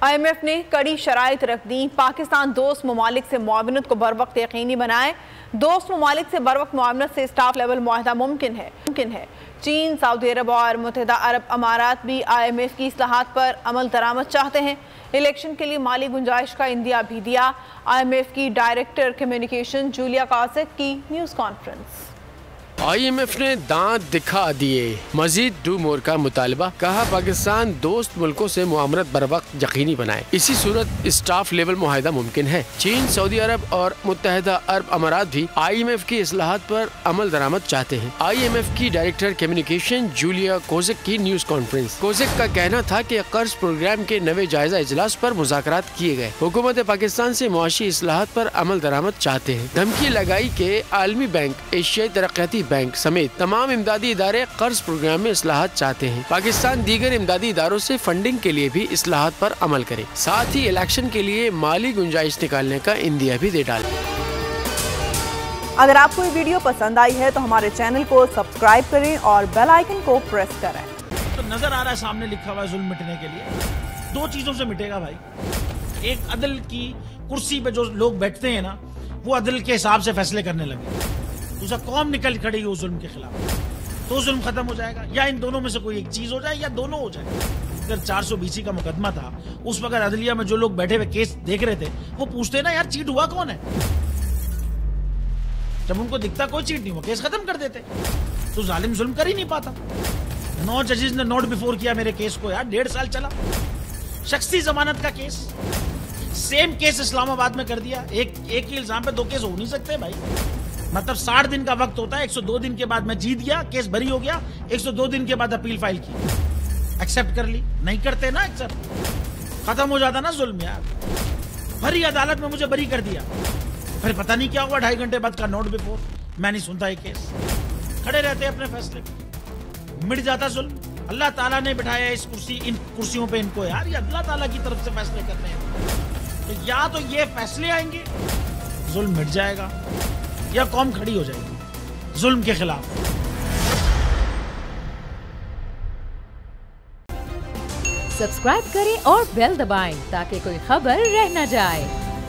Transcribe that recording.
IMF ने कड़ी शराइत रख दी। पाकिस्तान दोस्त ममालिक से मुआवनत को बर वक्त यकीनी बनाए। दोस्त ममालिक से बर वक्त मुआवनत से स्टाफ लेवल मुआहदा मुमकिन है। चीन, सऊदी अरब और मुत्तहिदा अरब अमारात भी IMF की इस्लाहात पर अमल दरामद चाहते हैं। इलेक्शन के लिए माली गुंजाइश का इंदिया भी दिया। IMF की डायरेक्टर कम्युनिकेशन जूलिया कॉज़ेक की न्यूज़ कॉन्फ्रेंस। IMF ने दांत दिखा दिए, मजीद डू मोर का मुतालबा। कहा पाकिस्तान दोस्त मुल्कों से मुआमरत बर वक्त यकीनी बनाए, इसी सूरत स्टाफ लेवल मुआहिदा मुमकिन है। चीन, सऊदी अरब और मुत्तहिदा अरब अमारात भी IMF की इस्लाहात पर अमल दरामद चाहते हैं। IMF की डायरेक्टर कम्युनिकेशन जूलिया कॉज़ेक की न्यूज़ कॉन्फ्रेंस। कॉज़ेक का कहना था कि कर्ज प्रोग्राम के नवे जायजा इजलास पर मुज़ाकरात किए गए। हुकूमत पाकिस्तान से मुआशी इस्लाहात पर अमल दरामद चाहते हैं। धमकी लगाई के आलमी बैंक, एशियाई तरक्याती बैंक समेत तमाम इमदादी इदारे कर्ज प्रोग्राम में इस्लाहात चाहते हैं। पाकिस्तान दीगर इमदादी इदारों से फंडिंग के लिए भी इस्लाहात पर अमल करे, साथ ही इलेक्शन के लिए माली गुंजाइश निकालने का इंदिया भी दे डाले। अगर आपको ये वीडियो पसंद आई है तो हमारे चैनल को सब्सक्राइब करें और बेल आइकन को प्रेस करें। तो नजर आ रहा है सामने लिखा हुआ है जुल्म मिटने के लिए दो चीजों से मिटेगा भाई। एक, अदल की कुर्सी पे जो लोग बैठते हैं ना, वो अदल के हिसाब से फैसले करने लगे। दूसरा, कौम निकल खड़ी उस जुल्म के खिलाफ, तो जुल्म खत्म हो जाएगा। या इन दोनों में से कोई एक चीज हो जाए या दोनों हो जाए। अगर 420 का मुकदमा था, उस वक्त अदलिया में जो लोग बैठे हुए केस देख रहे थे, वो पूछते ना यार चीट हुआ कौन है। जब उनको दिखता कोई चीट नहीं हुआ, केस खत्म कर देते। तो जालिम जुल्म कर ही नहीं पाता। 9 जजेस ने नोट बिफोर किया मेरे केस को यार, 1.5 साल चला। शख्सी जमानत का केस, सेम केस इस्लामाबाद में कर दिया। एक ही इल्जाम पे 2 केस हो नहीं सकते भाई। मतलब 60 दिन का वक्त होता है। 102 दिन के बाद मैं जीत गया, केस बरी हो गया। 102 दिन के बाद अपील फाइल की, एक्सेप्ट कर ली। नहीं करते ना एक्सेप्ट, खत्म हो जाता ना जुल्म यार। भरी अदालत में मुझे बरी कर दिया, फिर पता नहीं क्या हुआ 2.5 घंटे बाद का नोट बिफोर। मैं नहीं सुनता ये केस, खड़े रहते अपने फैसले पे, मिट जाता जुल्म। अल्लाह ताला ने बिठाया इस कुर्सी, इन कुर्सियों पे इनको यार, ये अल्लाह ताला की तरफ से फैसले करने हैं। तो या तो ये फैसले आएंगे, जुल्म मिट जाएगा, या कौम खड़ी हो जाएगी जुल्म के खिलाफ। सब्सक्राइब करें और बेल दबाएं ताकि कोई खबर रह न जाए।